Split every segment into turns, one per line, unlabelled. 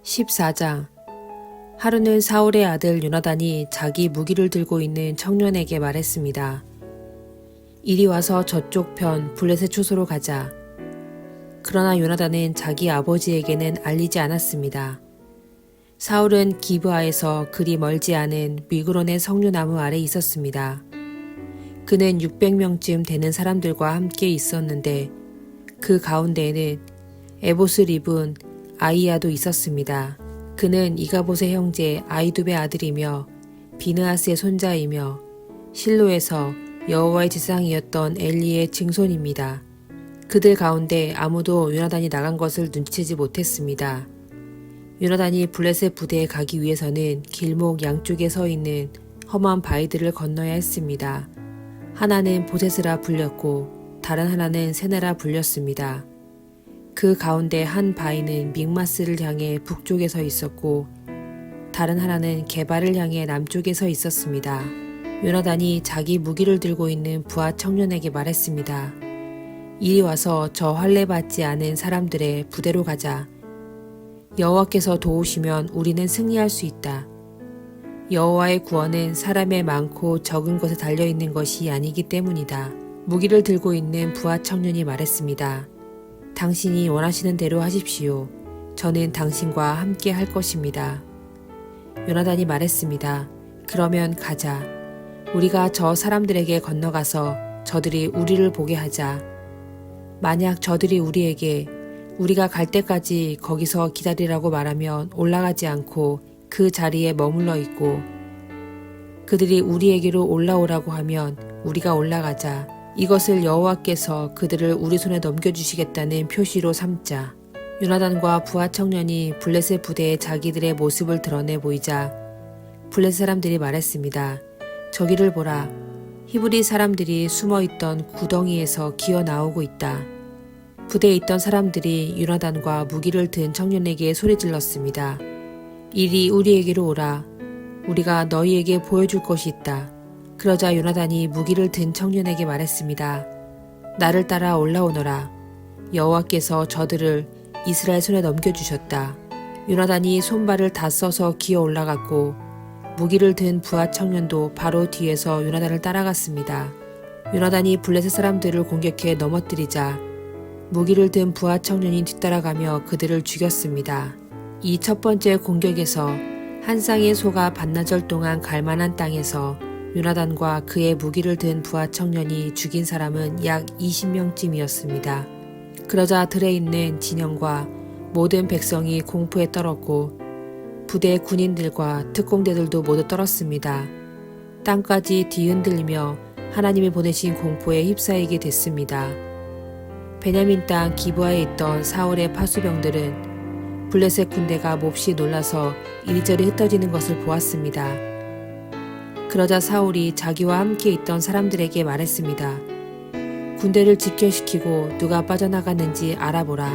14장. 하루는 사울의 아들 요나단이 자기 무기를 들고 있는 청년에게 말했습니다. 이리 와서 저쪽 편 블레셋 초소로 가자. 그러나 요나단은 자기 아버지에게는 알리지 않았습니다. 사울은 기브아에서 그리 멀지 않은 미그론의 석류나무 아래 있었습니다. 그는 600명쯤 되는 사람들과 함께 있었는데 그 가운데에는 에봇을 입은 아이야도 있었습니다. 그는 이가봇의 형제 아이두베 아들이며 비느하스의 손자이며 실로에서 여호와의 제사장이었던 엘리의 증손입니다. 그들 가운데 아무도 요나단이 나간 것을 눈치채지 못했습니다. 요나단이 블레셋 부대에 가기 위해서는 길목 양쪽에 서 있는 험한 바위들을 건너야 했습니다. 하나는 보셋이라 불렸고 다른 하나는 세네라 불렸습니다. 그 가운데 한 바위는 믹마스를 향해 북쪽에 서 있었고 다른 하나는 게발을 향해 남쪽에 서 있었습니다. 요나단이 자기 무기를 들고 있는 부하 청년에게 말했습니다. 이리 와서 저 할례 받지 않은 사람들의 부대로 가자. 여호와께서 도우시면 우리는 승리할 수 있다. 여호와의 구원은 사람의 많고 적은 것에 달려있는 것이 아니기 때문이다. 무기를 들고 있는 부하 청년이 말했습니다. 당신이 원하시는 대로 하십시오. 저는 당신과 함께 할 것입니다. 요나단이 말했습니다. 그러면 가자. 우리가 저 사람들에게 건너가서 저들이 우리를 보게 하자. 만약 저들이 우리에게 우리가 갈 때까지 거기서 기다리라고 말하면 올라가지 않고 그 자리에 머물러 있고 그들이 우리에게로 올라오라고 하면 우리가 올라가자. 이것을 여호와께서 그들을 우리 손에 넘겨주시겠다는 표시로 삼자. 요나단과 부하 청년이 블레셋 부대에 자기들의 모습을 드러내 보이자 블레셋 사람들이 말했습니다. 저기를 보라. 히브리 사람들이 숨어있던 구덩이에서 기어 나오고 있다. 부대에 있던 사람들이 요나단과 무기를 든 청년에게 소리질렀습니다. 이리 우리에게로 오라. 우리가 너희에게 보여줄 것이 있다. 그러자 요나단이 무기를 든 청년에게 말했습니다. 나를 따라 올라오너라. 여호와께서 저들을 이스라엘 손에 넘겨주셨다. 요나단이 손발을 다 써서 기어 올라갔고 무기를 든 부하 청년도 바로 뒤에서 요나단을 따라갔습니다. 요나단이 블레셋 사람들을 공격해 넘어뜨리자 무기를 든 부하 청년이 뒤따라가며 그들을 죽였습니다. 이 첫 번째 공격에서 한 쌍의 소가 반나절 동안 갈 만한 땅에서 요나단과 그의 무기를 든 부하 청년이 죽인 사람은 약 20명쯤이었습니다. 그러자 들에 있는 진영과 모든 백성이 공포에 떨었고 부대 군인들과 특공대들도 모두 떨었습니다. 땅까지 뒤흔들리며 하나님이 보내신 공포에 휩싸이게 됐습니다. 베냐민 땅 기브아에 있던 사울의 파수병들은 블레셋 군대가 몹시 놀라서 이리저리 흩어지는 것을 보았습니다. 그러자 사울이 자기와 함께 있던 사람들에게 말했습니다. 군대를 집결시키고 누가 빠져나갔는지 알아보라.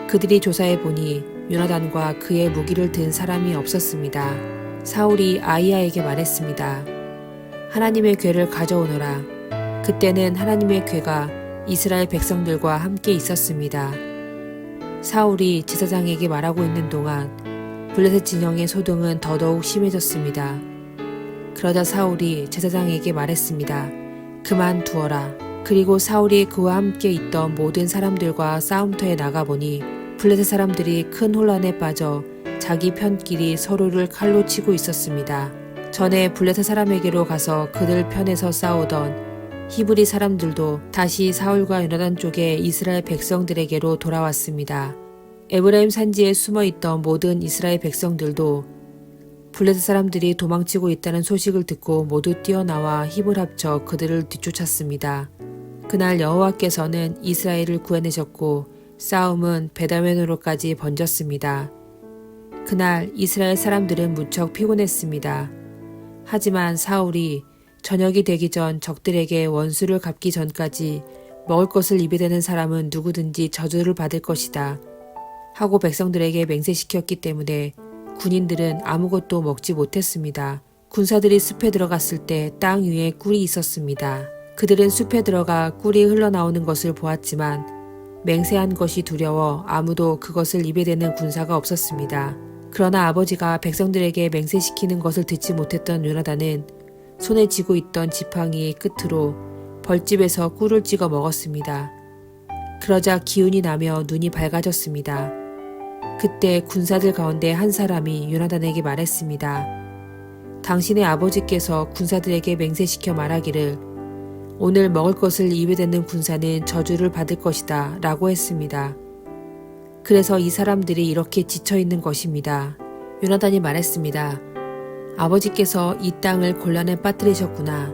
그들이 조사해보니 요나단과 그의 무기를 든 사람이 없었습니다. 사울이 아이야에게 말했습니다. 하나님의 궤를 가져오너라. 그때는 하나님의 궤가 이스라엘 백성들과 함께 있었습니다. 사울이 제사장에게 말하고 있는 동안 블레셋 진영의 소동은 더더욱 심해졌습니다. 그러자 사울이 제사장에게 말했습니다. 그만두어라. 그리고 사울이 그와 함께 있던 모든 사람들과 싸움터에 나가보니 블레셋 사람들이 큰 혼란에 빠져 자기 편끼리 서로를 칼로 치고 있었습니다. 전에 블레셋 사람에게로 가서 그들 편에서 싸우던 히브리 사람들도 다시 사울과 요나단 쪽의 이스라엘 백성들에게로 돌아왔습니다. 에브라임 산지에 숨어있던 모든 이스라엘 백성들도 블레셋 사람들이 도망치고 있다는 소식을 듣고 모두 뛰어나와 힘을 합쳐 그들을 뒤쫓았습니다. 그날 여호와께서는 이스라엘을 구해내셨고 싸움은 베다웬으로까지 번졌습니다. 그날 이스라엘 사람들은 무척 피곤했습니다. 하지만 사울이 저녁이 되기 전 적들에게 원수를 갚기 전까지 먹을 것을 입에 대는 사람은 누구든지 저주를 받을 것이다 하고 백성들에게 맹세시켰기 때문에 군인들은 아무것도 먹지 못했습니다. 군사들이 숲에 들어갔을 때 땅 위에 꿀이 있었습니다. 그들은 숲에 들어가 꿀이 흘러나오는 것을 보았지만 맹세한 것이 두려워 아무도 그것을 입에 대는 군사가 없었습니다. 그러나 아버지가 백성들에게 맹세시키는 것을 듣지 못했던 요나단은 손에 쥐고 있던 지팡이 끝으로 벌집에서 꿀을 찍어 먹었습니다. 그러자 기운이 나며 눈이 밝아졌습니다. 그때 군사들 가운데 한 사람이 요나단에게 말했습니다. 당신의 아버지께서 군사들에게 맹세시켜 말하기를 오늘 먹을 것을 입에 대는 군사는 저주를 받을 것이다 라고 했습니다. 그래서 이 사람들이 이렇게 지쳐있는 것입니다. 요나단이 말했습니다. 아버지께서 이 땅을 곤란에 빠뜨리셨구나.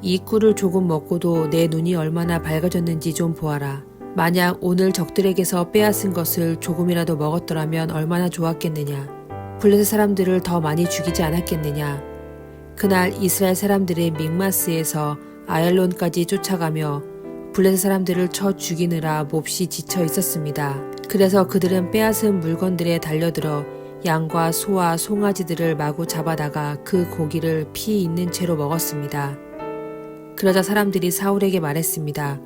이 꿀을 조금 먹고도 내 눈이 얼마나 밝아졌는지 좀 보아라. 만약 오늘 적들에게서 빼앗은 것을 조금이라도 먹었더라면 얼마나 좋았겠느냐. 블레셋 사람들을 더 많이 죽이지 않았겠느냐. 그날 이스라엘 사람들은 믹마스에서 아얄론까지 쫓아가며 블레셋 사람들을 쳐 죽이느라 몹시 지쳐 있었습니다. 그래서 그들은 빼앗은 물건들에 달려들어 양과 소와 송아지들을 마구 잡아다가 그 고기를 피 있는 채로 먹었습니다. 그러자 사람들이 사울에게 말했습니다.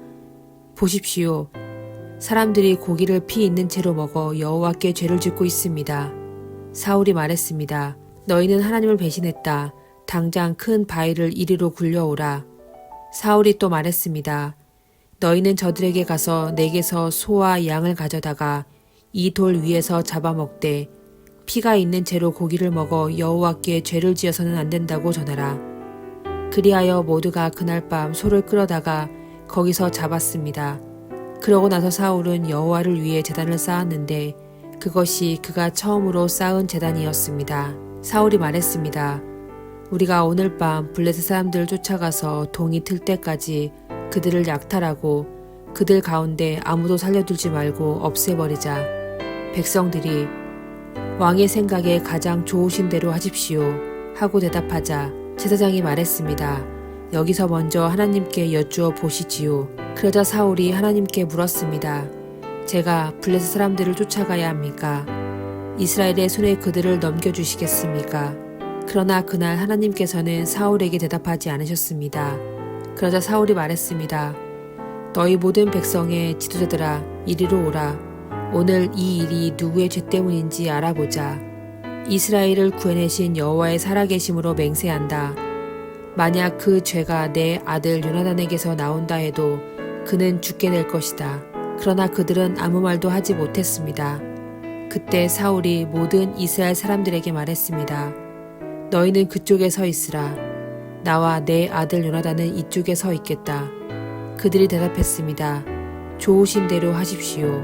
보십시오. 사람들이 고기를 피 있는 채로 먹어 여호와께 죄를 짓고 있습니다. 사울이 말했습니다. 너희는 하나님을 배신했다. 당장 큰 바위를 이리로 굴려오라. 사울이 또 말했습니다. 너희는 저들에게 가서 내게서 소와 양을 가져다가 이 돌 위에서 잡아먹되 피가 있는 채로 고기를 먹어 여호와께 죄를 지어서는 안 된다고 전하라. 그리하여 모두가 그날 밤 소를 끌어다가 거기서 잡았습니다. 그러고 나서 사울은 여호와를 위해 제단을 쌓았는데 그것이 그가 처음으로 쌓은 제단이었습니다. 사울이 말했습니다. 우리가 오늘 밤 블레셋 사람들을 쫓아가서 동이 틀 때까지 그들을 약탈하고 그들 가운데 아무도 살려두지 말고 없애버리자. 백성들이 왕의 생각에 가장 좋으신 대로 하십시오 하고 대답하자 제사장이 말했습니다. 여기서 먼저 하나님께 여쭈어 보시지요. 그러자 사울이 하나님께 물었습니다. 제가 블레셋 사람들을 쫓아가야 합니까? 이스라엘의 손에 그들을 넘겨주시겠습니까? 그러나 그날 하나님께서는 사울에게 대답하지 않으셨습니다. 그러자 사울이 말했습니다. 너희 모든 백성의 지도자들아 이리로 오라. 오늘 이 일이 누구의 죄 때문인지 알아보자. 이스라엘을 구해내신 여호와의 살아계심으로 맹세한다. 만약 그 죄가 내 아들 요나단에게서 나온다 해도 그는 죽게 될 것이다. 그러나 그들은 아무 말도 하지 못했습니다. 그때 사울이 모든 이스라엘 사람들에게 말했습니다. 너희는 그쪽에 서 있으라. 나와 내 아들 요나단은 이쪽에 서 있겠다. 그들이 대답했습니다. 좋으신 대로 하십시오.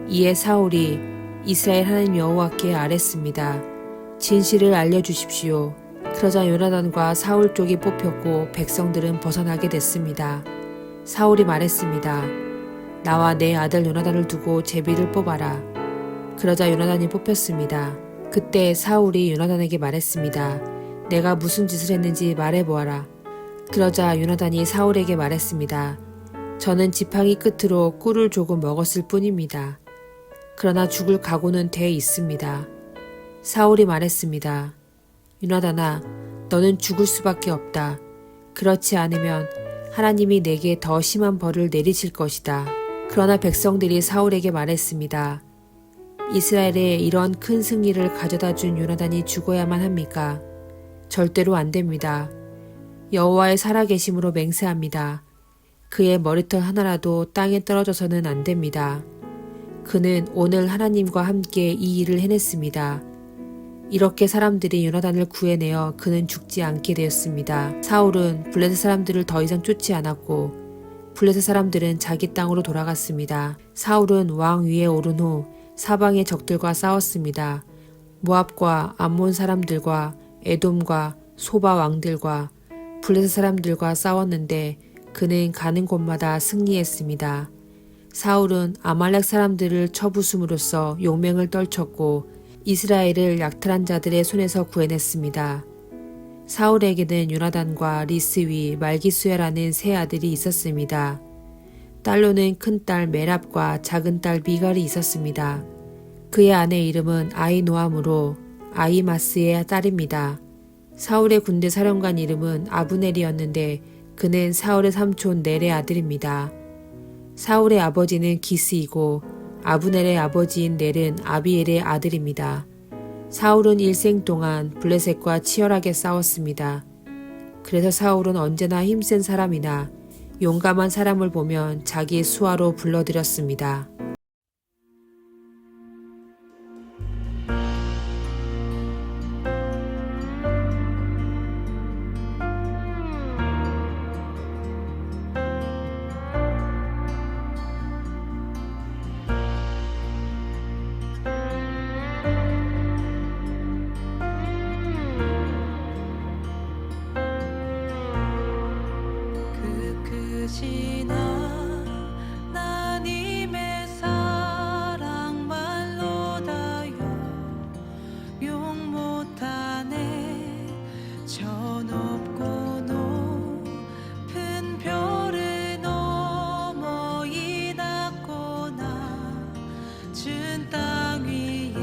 이에 사울이 이스라엘 하나님 여호와께 아뢰습니다. 진실을 알려주십시오. 그러자 요나단과 사울 쪽이 뽑혔고 백성들은 벗어나게 됐습니다. 사울이 말했습니다. 나와 내 아들 요나단을 두고 제비를 뽑아라. 그러자 요나단이 뽑혔습니다. 그때 사울이 요나단에게 말했습니다. 내가 무슨 짓을 했는지 말해보아라. 그러자 요나단이 사울에게 말했습니다. 저는 지팡이 끝으로 꿀을 조금 먹었을 뿐입니다. 그러나 죽을 각오는 돼 있습니다. 사울이 말했습니다. 요나단아, 너는 죽을 수밖에 없다. 그렇지 않으면 하나님이 내게 더 심한 벌을 내리실 것이다. 그러나 백성들이 사울에게 말했습니다. 이스라엘에 이런 큰 승리를 가져다 준 요나단이 죽어야만 합니까? 절대로 안 됩니다. 여호와의 살아계심으로 맹세합니다. 그의 머리털 하나라도 땅에 떨어져서는 안 됩니다. 그는 오늘 하나님과 함께 이 일을 해냈습니다. 이렇게 사람들이 요나단을 구해내어 그는 죽지 않게 되었습니다. 사울은 블레셋 사람들을 더 이상 쫓지 않았고 블레셋 사람들은 자기 땅으로 돌아갔습니다. 사울은 왕 위에 오른 후 사방의 적들과 싸웠습니다. 모압과 암몬 사람들과 에돔과 소바 왕들과 블레셋 사람들과 싸웠는데 그는 가는 곳마다 승리했습니다. 사울은 아말렉 사람들을 쳐부숨으로써 용맹을 떨쳤고 이스라엘을 약탈한 자들의 손에서 구해냈습니다. 사울에게는 요나단과 리스위, 말기수야라는 세 아들이 있었습니다. 딸로는 큰딸 메랍과 작은딸 미갈이 있었습니다. 그의 아내 이름은 아히노아므로 아히마스의 딸입니다. 사울의 군대 사령관 이름은 아브넬이었는데 그는 사울의 삼촌 넬의 아들입니다. 사울의 아버지는 기스이고 아브넬의 아버지인 넬은 아비엘의 아들입니다. 사울은 일생 동안 블레셋과 치열하게 싸웠습니다. 그래서 사울은 언제나 힘센 사람이나 용감한 사람을 보면 자기 수하로 불러들였습니다.
끝이나 하나님의 사랑 말로 다요 용 못하네 저 높고 높은 별을 넘어 이 낮고 낮은 땅 위에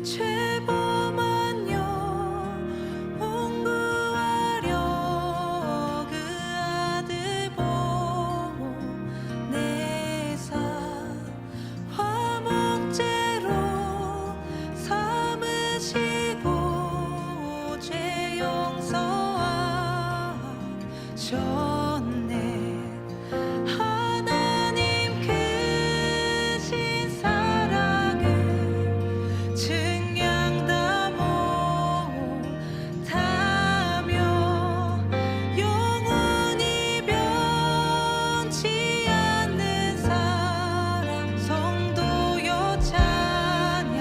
죄범한 영혼 구하려 그 아들 보내사 화목제로 삼으시고 죄 용서하셨네. 하나님 크신 사랑을 증량다 못하며 영원히 변치 않는 사랑 성도여 찬양하세.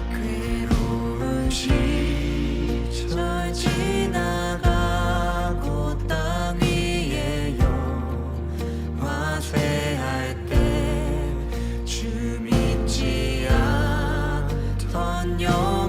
괴로운 시절 지나가고 땅 위에 영화 쇠할 때 주 믿지 않던 영